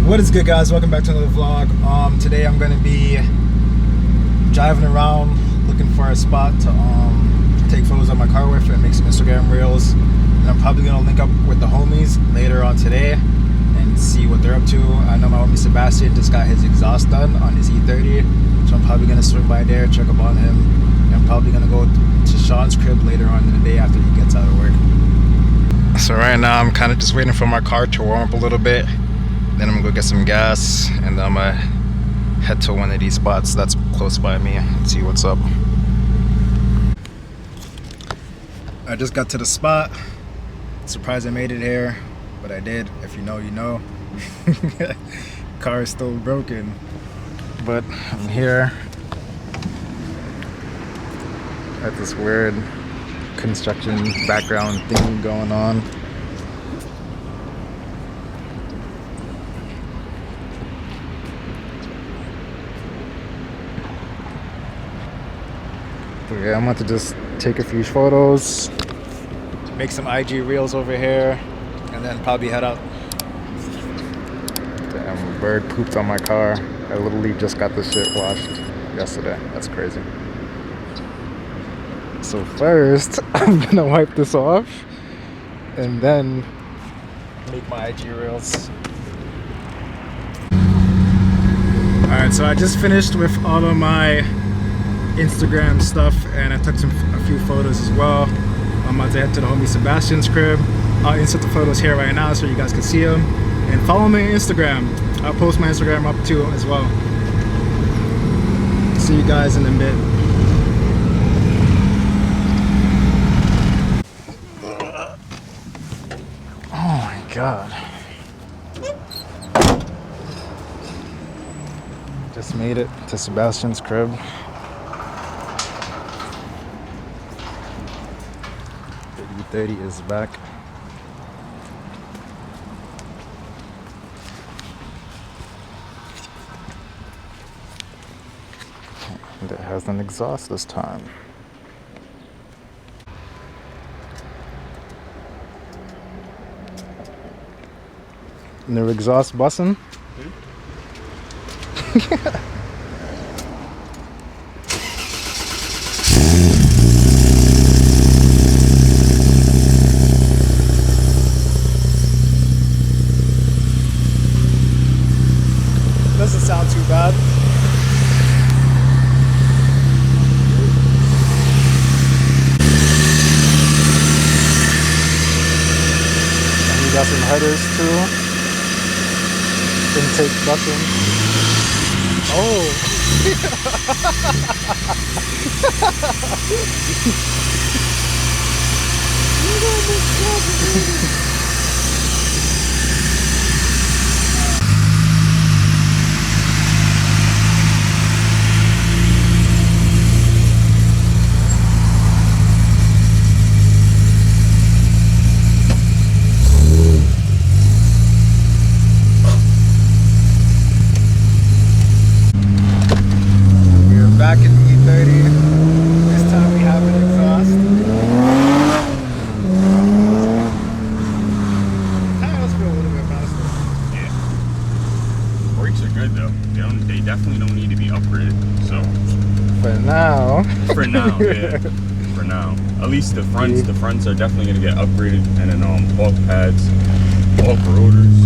What is good, guys? Welcome back to another vlog. Today I'm going to be driving around looking for a spot to take photos of my car with and make some Instagram reels. And I'm probably going to link up with the homies later on today and see what they're up to. I know my homie Sebastian just got his exhaust done on his E30, so I'm probably going to swing by there, check up on him. And I'm probably going to go to Sean's crib later on in the day after he gets out of work. So right now I'm kind of just waiting for my car to warm up a little bit. Then I'm gonna go get some gas, and then I'm gonna head to one of these spots that's close by me and see what's up. I just got to the spot. Surprised I made it here, but I did. If you know, you know. Car is still broken, but I'm here at this weird construction background thing going on. Okay, I'm about to just take a few photos, make some IG reels over here, and then probably head out. Damn, a bird pooped on my car. I literally just got this shit washed yesterday. That's crazy. So first, I'm gonna wipe this off, and then make my IG reels. Alright, so I just finished with all of my Instagram stuff, and I took a few photos as well. I'm about to head to the homie Sebastian's crib. I'll insert the photos here right now so you guys can see them, and follow me on Instagram. I'll post my Instagram up too as well. See you guys in a bit. Oh my god, just made it to Sebastian's crib. E30 is back. And it has an exhaust this time. New exhaust bussin'? Doesn't sound too bad. And we got some headers too. Intake button. Oh. Back in the E30. This time we have an exhaust. Tires feel a little bit faster. Yeah. Brakes are good though. They definitely don't need to be upgraded. So for now. For now, yeah. For now. At least the fronts are definitely gonna get upgraded, and then bulk pads, bulk rotors.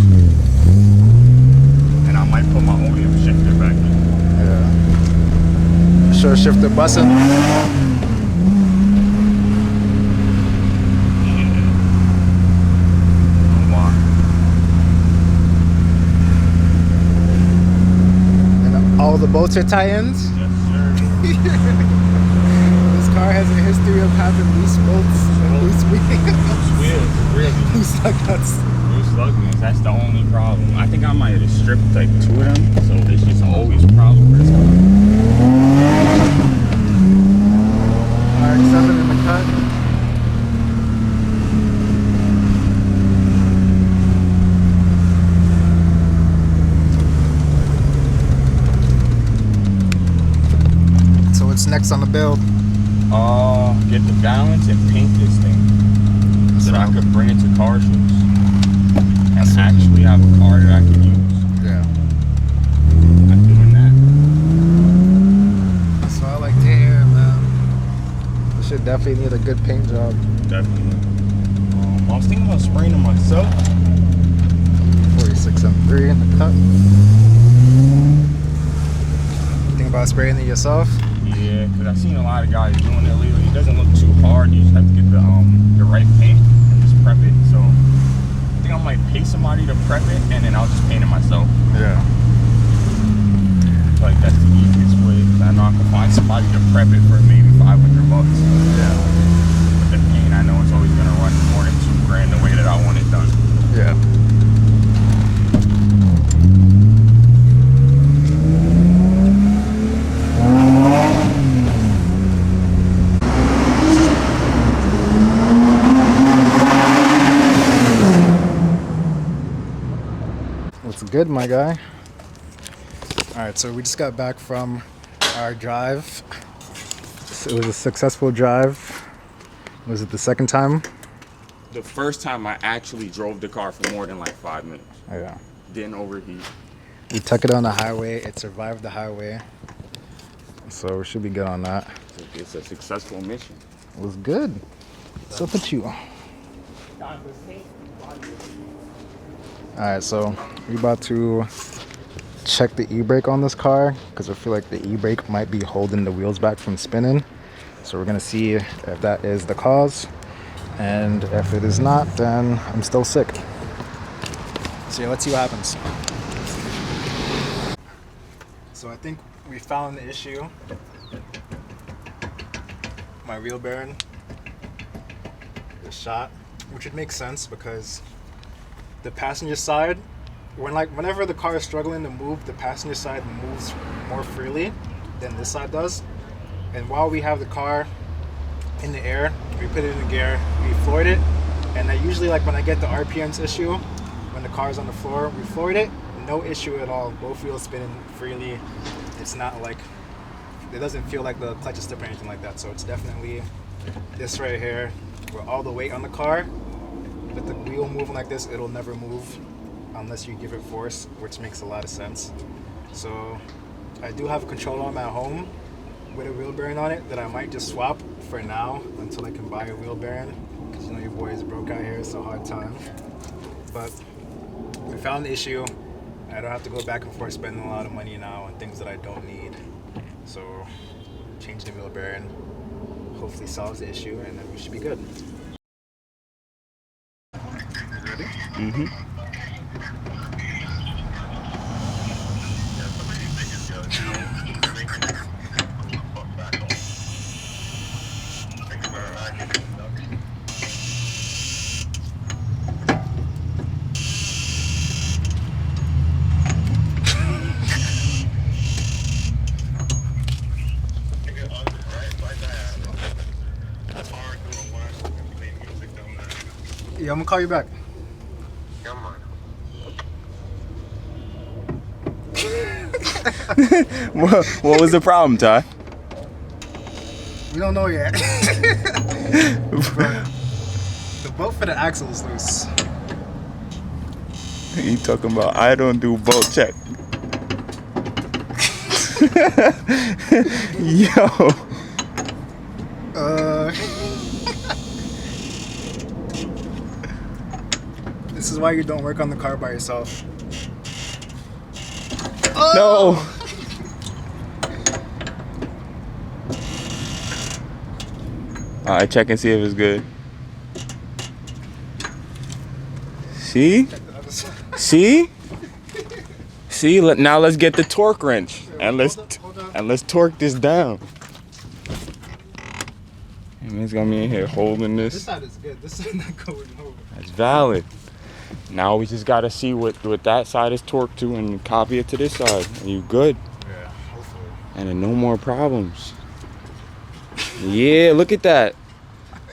And I might put my OEM shifter back in. Yeah. Sure, shifter bussin'. And all the bolts are tie-ins? Yes, sir. This car has a history of having loose bolts and loose wheels. Wheels, really. Loose lug nuts. Loose lug nuts, that's the only problem. I think I might have stripped like 2 of them, so it's just always a problem for this car. RX-7 in the cut. So what's next on the build? Get the balance and paint this thing so that I could bring it to car shows and actually have a car that I can use. Yeah. definitely need a good paint job. Definitely. I was thinking about spraying them myself. 4673 in the cut. Think about spraying it yourself? Yeah, because I've seen a lot of guys doing it lately. It doesn't look too hard. You just have to get the right paint and just prep it. So I think I might pay somebody to prep it, and then I'll just paint it myself. Yeah. I feel like that's the easiest way. I know I can find somebody to prep it for maybe $500. Yeah. But the paint, I know it's always gonna run more than $2,000 the way that I want it done. Yeah. What's good, my guy? All right, so we just got back from our drive. It was a successful drive. Was it the second time? The first time I actually drove the car for more than like 5 minutes. Oh, yeah. Didn't overheat. We took it on the highway. It survived the highway. So we should be good on that. It's a successful mission. It was good. What's up with you? Alright, so we about to check the e-brake on this car because I feel like the e-brake might be holding the wheels back from spinning. So we're gonna see if that is the cause, and if it is not, then I'm still sick. So yeah, let's see what happens. So I think we found the issue. My wheel bearing is shot, which would make sense because the passenger side, whenever the car is struggling to move, the passenger side moves more freely than this side does. And while we have the car in the air, we put it in gear, we floored it, and I usually, like when I get the RPMs issue, when the car is on the floor, we floored it, no issue at all. Both wheels spinning freely. It's not like, it doesn't feel like the clutch is slipping or anything like that. So it's definitely this right here, where all the weight on the car, with the wheel moving like this, it'll never move unless you give it force, which makes a lot of sense. So I do have a control arm at home with a wheel bearing on it that I might just swap for now until I can buy a wheel bearing, because you know your boy is broke out here. It's a hard time, but we found the issue. I don't have to go back and forth spending a lot of money now on things that I don't need. So change the wheel bearing, hopefully solves the issue, and then we should be good. Ready? Mm-hmm. Yeah, I'm gonna call you back. What was the problem, Ty? We don't know yet. The bolt for the axle is loose. You talking about I don't do bolt check. Yo. This is why you don't work on the car by yourself. No. Alright, check and see if it's good. See? See? See? Now let's get the torque wrench and let's torque this down. And it's got me in here holding this. This side is good. This side not going over. That's valid. Now we just gotta see what that side is torqued to and copy it to this side. And you good. Yeah, hopefully. And then no more problems. Yeah, look at that.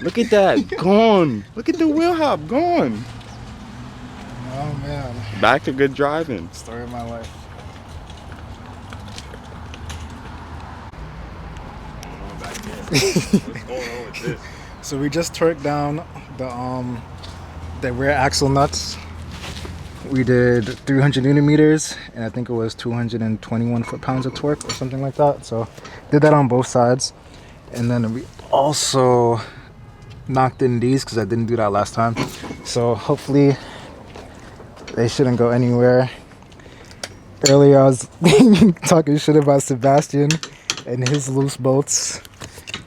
Look at that. Gone. Look at the wheel hop. Gone. Oh man. Back to good driving. Story of my life. What's going on with this? So we just torqued down the rear axle nuts. We did 300 Newton meters, and I think it was 221 foot-pounds of torque or something like that. So did that on both sides, And then we also knocked in these because I didn't do that last time. So hopefully they shouldn't go anywhere. Earlier I was talking shit about Sebastian and his loose bolts.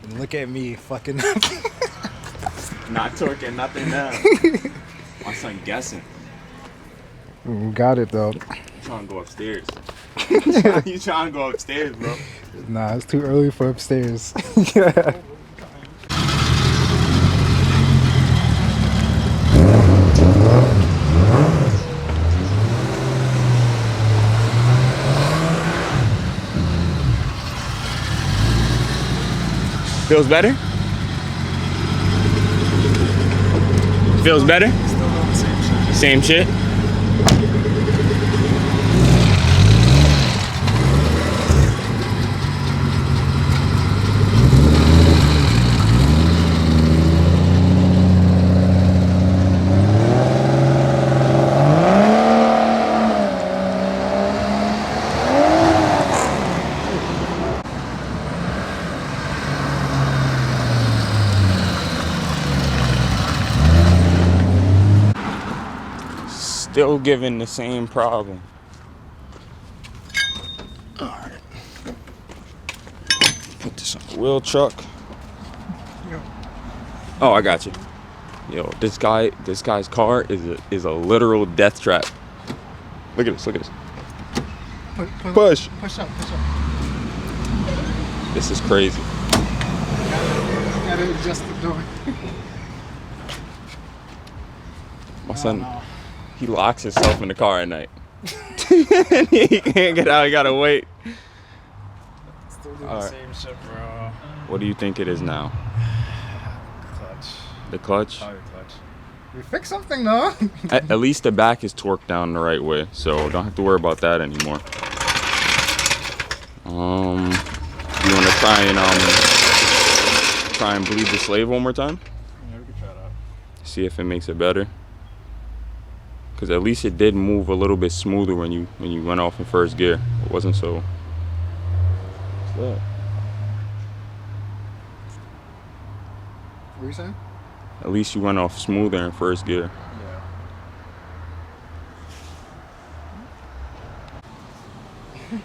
And look at me fucking up. Not torquing nothing down. My son guessing. We got it though. He's trying to go upstairs. He's trying to go upstairs, bro. Nah, it's too early for upstairs. Feels better? Feels better? Still doing the same shit. Same shit? Still giving the same problem. Alright. Put this on the wheel chuck. Oh, I got you. Yo, this guy's car is a literal death trap. Look at this, look at this. Push. Push up. This is crazy. Gotta adjust the door. My son, he locks himself in the car at night. And he can't get out, he gotta wait. Still doing the same shit, bro. What do you think it is now? Clutch. The clutch? Probably clutch. We fixed something though. At least the back is torqued down the right way, so don't have to worry about that anymore. You wanna try and bleed the slave one more time? Yeah, we could try that. See if it makes it better. Cause at least it did move a little bit smoother when you went off in first gear. It wasn't so. What's that? What were you saying? At least you went off smoother in first gear. Yeah.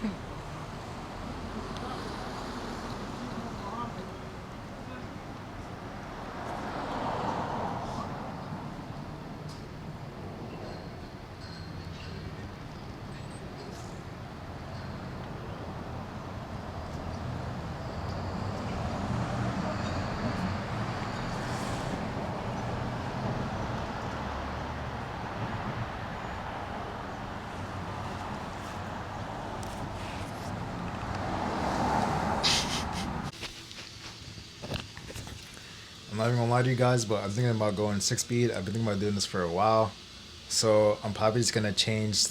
I'm not even gonna lie to you guys, but I'm thinking about going 6-speed. I've been thinking about doing this for a while. So I'm probably just gonna change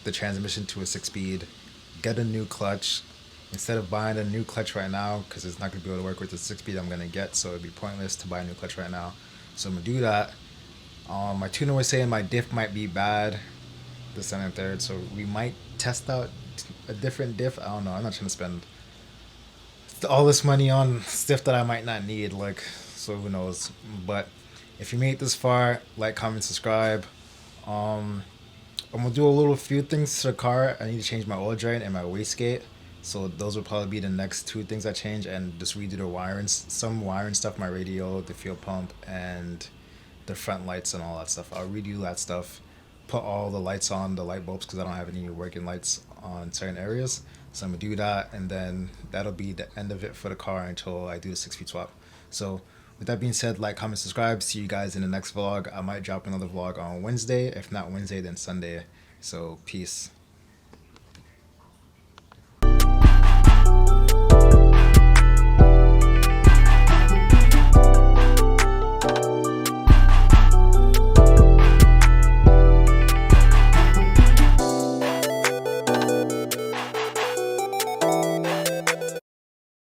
the transmission to a 6-speed, get a new clutch. Instead of buying a new clutch right now, because it's not gonna be able to work with the 6-speed I'm gonna get, so it'd be pointless to buy a new clutch right now. So I'm gonna do that. My tuner was saying my diff might be bad, the second and third, so we might test out a different diff. I don't know. I'm not trying to spend all this money on stuff that I might not need, like, so who knows. But if you made it this far, like, comment, subscribe. I'm gonna do a little few things to the car. I need to change my oil drain and my wastegate, so those will probably be the next two things I change, and just redo the wiring, some wiring stuff, my radio, the fuel pump, and the front lights and all that stuff. I'll redo that stuff, put all the lights on, the light bulbs, because I don't have any working lights on certain areas. So I'm gonna do that, and then that'll be the end of it for the car until I do the 6-speed swap. So with that being said, like, comment, subscribe. See you guys in the next vlog. I might drop another vlog on Wednesday. If not Wednesday, then Sunday. So peace.